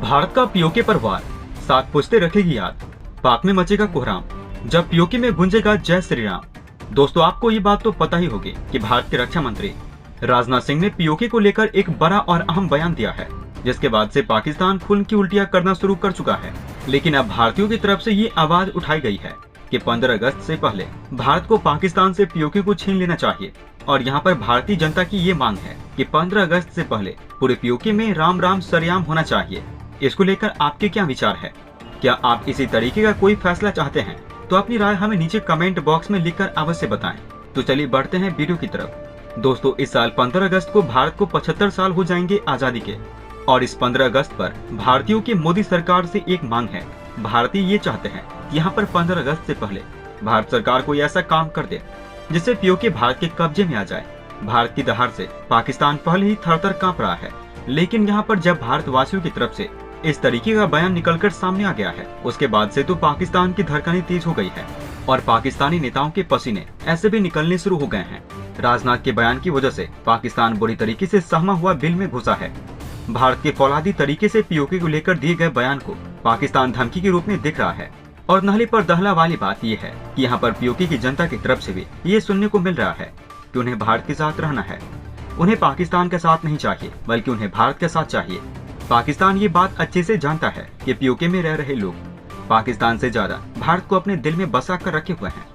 भारत का पीओके पर वार, 7 पुश्ते रखेगी याद। पाक में मचेगा कोहराम जब पीओके में गूंजेगा जय श्री राम। दोस्तों, आपको ये बात तो पता ही होगी कि भारत के रक्षा मंत्री राजनाथ सिंह ने पीओके को लेकर एक बड़ा और अहम बयान दिया है, जिसके बाद से पाकिस्तान खून की उल्टियां करना शुरू कर चुका है। लेकिन अब भारतीयों की तरफ से ये आवाज उठाई गई है कि 15 अगस्त से पहले भारत को पाकिस्तान से पीओके को छीन लेना चाहिए। और यहाँ पर भारतीय जनता की ये मांग है कि 15 अगस्त से पहले पूरे पीओके में राम राम सरेआम होना चाहिए। इसको लेकर आपके क्या विचार है? क्या आप इसी तरीके का कोई फैसला चाहते हैं? तो अपनी राय हमें नीचे कमेंट बॉक्स में लिखकर अवश्य बताएं। तो चलिए बढ़ते हैं वीडियो की तरफ। दोस्तों, इस साल 15 अगस्त को भारत को 75 साल हो जाएंगे आजादी के। और इस 15 अगस्त पर भारतीयों की मोदी सरकार से एक मांग है। भारतीय ये चाहते हैं कि यहाँ पर 15 अगस्त से पहले भारत सरकार कोई ऐसा काम कर दे जिससे पीओके भारत के कब्जे में आ जाए। भारत की दहाड़ से पाकिस्तान पहले ही थर-थर कांप रहा है, लेकिन यहाँ पर जब भारतवासियों की तरफ से इस तरीके का बयान निकलकर सामने आ गया है, उसके बाद से तो पाकिस्तान की धड़कनें तेज हो गई है और पाकिस्तानी नेताओं के पसीने ऐसे भी निकलने शुरू हो गए हैं। राजनाथ के बयान की वजह से पाकिस्तान बुरी तरीके से सहमा हुआ बिल में घुसा है। भारत के फौलादी तरीके से पीओके को लेकर दिए गए बयान को पाकिस्तान धमकी के रूप में दिख रहा है। और नहली पर दहला वाली बात यह है कि यहाँ पर पीओके की जनता की तरफ से भी ये सुनने को मिल रहा है कि उन्हें भारत के साथ रहना है। उन्हें पाकिस्तान का साथ नहीं चाहिए, बल्कि उन्हें भारत का साथ चाहिए। पाकिस्तान ये बात अच्छे से जानता है कि पीओके में रह रहे लोग पाकिस्तान से ज्यादा भारत को अपने दिल में बसा कर रखे हुए हैं।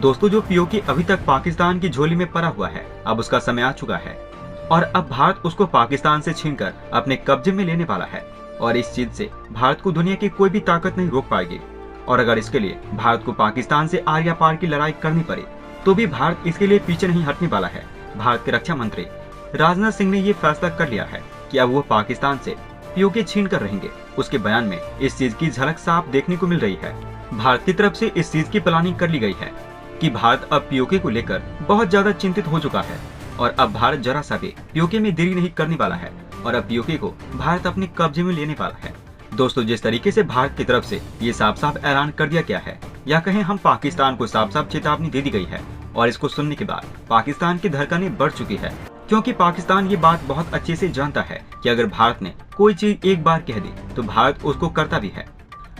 दोस्तों, जो पीओके अभी तक पाकिस्तान की झोली में पड़ा हुआ है, अब उसका समय आ चुका है और अब भारत उसको पाकिस्तान से छीनकर अपने कब्जे में लेने वाला है। और इस चीज से भारत को दुनिया की कोई भी ताकत नहीं रोक पाएगी। और अगर इसके लिए भारत को पाकिस्तान से आर या पार की लड़ाई करनी पड़े, तो भी भारत इसके लिए पीछे नहीं हटने वाला है। भारत के रक्षा मंत्री राजनाथ सिंह ने ये फैसला कर लिया है कि अब वो पाकिस्तान से पीओके छीन कर रहेंगे। उसके बयान में इस चीज की झलक साफ देखने को मिल रही है। भारत की तरफ से इस चीज की प्लानिंग कर ली गई है कि भारत अब पीओके को लेकर बहुत ज्यादा चिंतित हो चुका है और अब भारत जरा सा भी पीओके में देरी नहीं करने वाला है और अब पीओके को भारत अपने कब्जे में लेने वाला है। दोस्तों, जिस तरीके से भारत की तरफ से ये साफ साफ ऐलान कर दिया गया है, या कहें हम पाकिस्तान को साफ साफ चेतावनी दे दी गई है, और इसको सुनने के बाद पाकिस्तान की धड़कनें बढ़ चुकी है, क्योंकि पाकिस्तान ये बात बहुत अच्छे से जानता है कि अगर भारत ने कोई चीज एक बार कह दी तो भारत उसको करता भी है।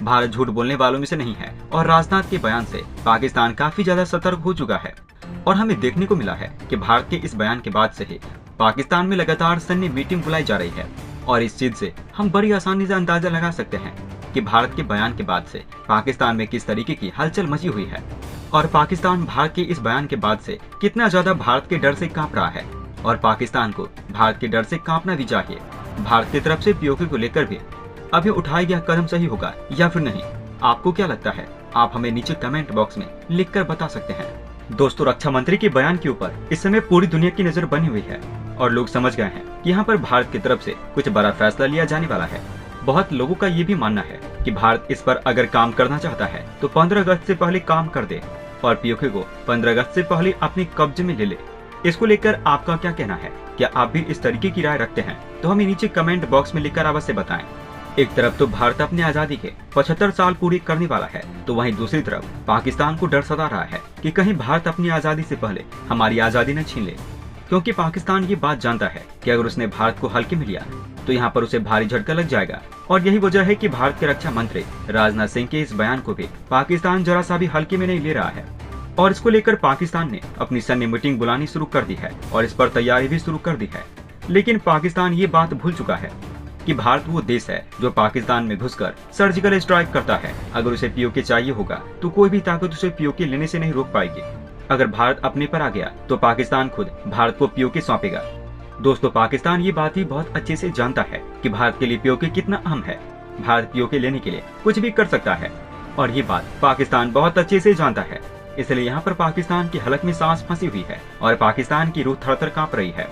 भारत झूठ बोलने वालों में से नहीं है और राजनाथ के बयान से पाकिस्तान काफी ज्यादा सतर्क हो चुका है। और हमें देखने को मिला है कि भारत के इस बयान के बाद से ही पाकिस्तान में लगातार सैन्य मीटिंग बुलाई जा रही है। और इस चीज से हम बड़ी आसानी से अंदाजा लगा सकते हैं कि भारत के बयान के बाद से पाकिस्तान में किस तरीके की हलचल मची हुई है और पाकिस्तान भारत के इस बयान के बाद से कितना ज्यादा भारत के डर से कांप रहा है। और पाकिस्तान को भारत के डर से कांपना भी चाहिए। भारत की तरफ से पीओके को लेकर भी अभी उठाया गया कदम सही होगा या फिर नहीं, आपको क्या लगता है? आप हमें नीचे कमेंट बॉक्स में लिखकर बता सकते हैं। दोस्तों, रक्षा मंत्री के बयान के ऊपर इस समय पूरी दुनिया की नजर बनी हुई है और लोग समझ गए हैं कि यहाँ पर भारत की तरफ से कुछ बड़ा फैसला लिया जाने वाला है। बहुत लोगों का ये भी मानना है कि भारत इस पर अगर काम करना चाहता है तो 15 अगस्त से पहले काम कर दे और पीओके को 15 अगस्त से पहले अपने कब्जे में ले ले। इसको लेकर आपका क्या कहना है? क्या आप भी इस तरीके की राय रखते हैं? तो हमें नीचे कमेंट बॉक्स में लिखकर अवश्य बताएं। एक तरफ तो भारत अपनी आजादी के 75 साल पूरी करने वाला है, तो वहीं दूसरी तरफ पाकिस्तान को डर सता रहा है कि कहीं भारत अपनी आजादी से पहले हमारी आजादी न छीन ले। क्योंकि पाकिस्तान ये बात जानता है कि अगर उसने भारत को हल्के में लिया तो यहाँ पर उसे भारी झटका लग जाएगा। और यही वजह है कि भारत के रक्षा मंत्री राजनाथ सिंह के इस बयान को भी पाकिस्तान जरा सा भी हल्के में नहीं ले रहा है। और इसको लेकर पाकिस्तान ने अपनी सैन्य मीटिंग बुलानी शुरू कर दी है और इस पर तैयारी भी शुरू कर दी है। लेकिन पाकिस्तान ये बात भूल चुका है कि भारत वो देश है जो पाकिस्तान में घुसकर सर्जिकल स्ट्राइक करता है। अगर उसे पीओके चाहिए होगा तो कोई भी ताकत उसे पीओके लेने से नहीं रोक पाएगी। अगर भारत अपने पर आ गया तो पाकिस्तान खुद भारत को पीओके सौंपेगा। दोस्तों, पाकिस्तान ये बात ही बहुत अच्छे से जानता है कि भारत के लिए पीओके कितना अहम है। भारत पीओके लेने के लिए कुछ भी कर सकता है और ये बात पाकिस्तान बहुत अच्छे से जानता है। इसलिए यहाँ पर पाकिस्तान की हलक में सांस फंसी हुई है और पाकिस्तान की रूह थर-थर कांप रही है।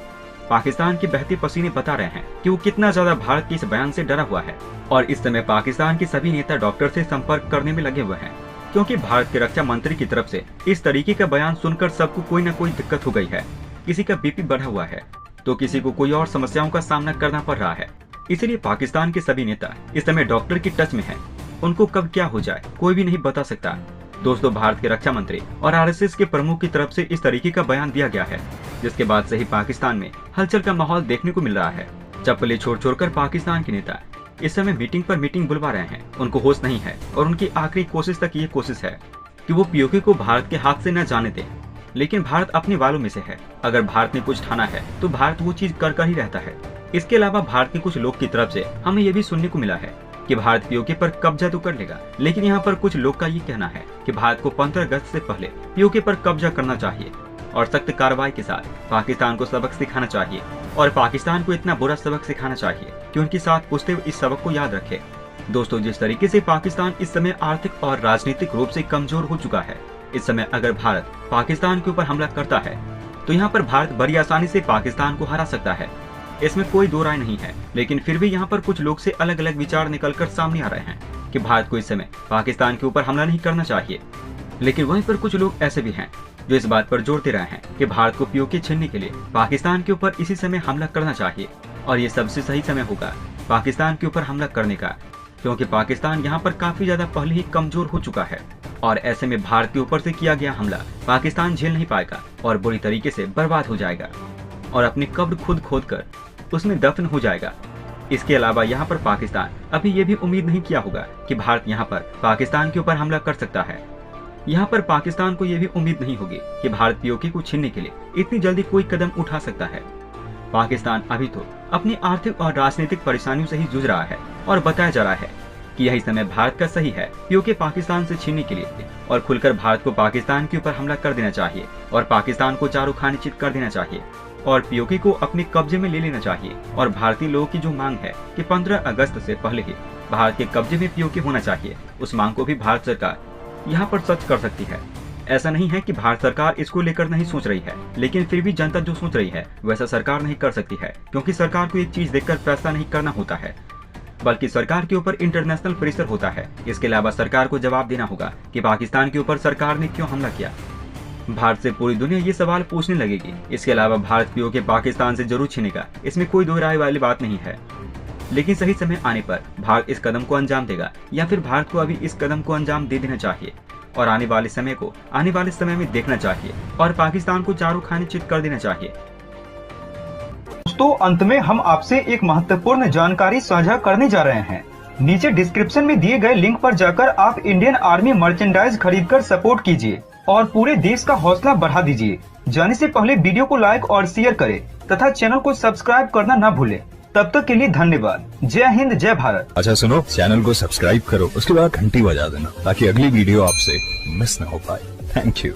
पाकिस्तान के बहते पसीने बता रहे हैं कि वो कितना ज्यादा भारत के इस बयान से डरा हुआ है। और इस समय पाकिस्तान के सभी नेता डॉक्टर से संपर्क करने में लगे हुए हैं, क्योंकि भारत के रक्षा मंत्री की तरफ से इस तरीके का बयान सुनकर सबको कोई न कोई दिक्कत हो गई है। किसी का बीपी बढ़ा हुआ है तो किसी को कोई और समस्याओं का सामना करना पड़ रहा है। इसलिए पाकिस्तान के सभी नेता इस समय डॉक्टर की टच में हैं। उनको कब क्या हो जाए कोई भी नहीं बता सकता। दोस्तों, भारत के रक्षा मंत्री और आरएसएस के प्रमुख की तरफ से इस तरीके का बयान दिया गया है, जिसके बाद से ही पाकिस्तान में हलचल का माहौल देखने को मिल रहा है। चप्पलें छोड़ छोड़कर पाकिस्तान के नेता इस समय मीटिंग पर मीटिंग बुलवा रहे हैं। उनको होश नहीं है और उनकी आखिरी कोशिश तक ये कोशिश है कि वो पीओके को भारत के हाथ से न जाने दें। लेकिन भारत अपने वालों में से है। अगर भारत ने कुछ ठाना है तो भारत वो चीज कर ही रहता है। इसके अलावा भारत के कुछ लोग की तरफ से हमें ये भी सुनने को मिला है कि भारत पीओके पर कब्जा तो कर लेगा, लेकिन यहाँ पर कुछ लोग का ये कहना है कि भारत को 15 अगस्त से पहले पीओके पर कब्जा करना चाहिए और सख्त कार्रवाई के साथ पाकिस्तान को सबक सिखाना चाहिए और पाकिस्तान को इतना बुरा सबक सिखाना चाहिए कि उनकी साथ पूछते हुए इस सबक को याद रखे। दोस्तों, जिस तरीके से पाकिस्तान इस समय आर्थिक और राजनीतिक रूप से कमजोर हो चुका है, इस समय अगर भारत पाकिस्तान के ऊपर हमला करता है तो यहाँ पर भारत बड़ी आसानी से पाकिस्तान को हरा सकता है। इसमें कोई दो राय नहीं है। लेकिन फिर भी यहाँ पर कुछ लोग से अलग अलग विचार निकलकर सामने आ रहे हैं कि भारत को इस समय पाकिस्तान के ऊपर हमला नहीं करना चाहिए। लेकिन वहीं पर कुछ लोग ऐसे भी हैं जो इस बात पर जोर दे रहे हैं कि भारत को पीओके छीनने के लिए पाकिस्तान के ऊपर इसी समय हमला करना चाहिए और ये सबसे सही समय होगा पाकिस्तान के ऊपर हमला करने का, क्योंकि पाकिस्तान यहाँ पर काफी ज्यादा पहले ही कमजोर हो चुका है और ऐसे में भारत के ऊपर से किया गया हमला पाकिस्तान झेल नहीं पाएगा और बुरी तरीके से बर्बाद हो जाएगा और अपनी कब्र खुद खोद कर उसमें दफन हो जाएगा। इसके अलावा यहाँ पर पाकिस्तान अभी ये भी उम्मीद नहीं किया होगा कि भारत यहाँ पर पाकिस्तान के ऊपर हमला कर सकता है। यहाँ पर पाकिस्तान को ये भी उम्मीद नहीं होगी कि भारत पीओके को छीनने के लिए इतनी जल्दी कोई कदम उठा सकता है। पाकिस्तान अभी तो अपनी आर्थिक और राजनीतिक परेशानियों से ही जूझ रहा है और बताया जा रहा है कि यही समय भारत का सही है पीओके पाकिस्तान से छीनने के लिए और खुलकर भारत को पाकिस्तान के ऊपर हमला कर देना चाहिए और पाकिस्तान को चारों खाने चित कर देना चाहिए और पीओके को अपने कब्जे में ले लेना चाहिए। और भारतीय लोगों की जो मांग है कि 15 अगस्त से पहले ही भारत के कब्जे में पीओके होना चाहिए, उस मांग को भी भारत सरकार यहाँ पर सच कर सकती है। ऐसा नहीं है कि भारत सरकार इसको लेकर नहीं सोच रही है, लेकिन फिर भी जनता जो सोच रही है वैसा सरकार नहीं कर सकती है, क्योंकि सरकार को एक चीज देखकर फैसला नहीं करना होता है, बल्कि सरकार के ऊपर इंटरनेशनल प्रेशर होता है। इसके अलावा सरकार को जवाब देना होगा कि पाकिस्तान के ऊपर सरकार ने क्यों हमला किया। भारत से पूरी दुनिया ये सवाल पूछने लगेगी। इसके अलावा भारत पीओके पाकिस्तान से जरूर छीनेगा, इसमें कोई दो राय वाली बात नहीं है। लेकिन सही समय आने पर भारत इस कदम को अंजाम देगा या फिर भारत को अभी इस कदम को अंजाम दे देना चाहिए और आने वाले समय में देखना चाहिए और पाकिस्तान को चारों खाने चित कर देना चाहिए। दोस्तों, अंत में हम आपसे एक महत्वपूर्ण जानकारी साझा करने जा रहे हैं। नीचे डिस्क्रिप्शन में दिए गए लिंक पर जाकर आप इंडियन आर्मी मर्चेंडाइज खरीदकर सपोर्ट कीजिए और पूरे देश का हौसला बढ़ा दीजिए। जाने से पहले वीडियो को लाइक और शेयर करें तथा चैनल को सब्सक्राइब करना न भूलें। तब तक के लिए धन्यवाद। जय हिंद, जय भारत। अच्छा सुनो, चैनल को सब्सक्राइब करो, उसके बाद घंटी बजा देना ताकि अगली वीडियो आपसे मिस न हो पाए। Thank you.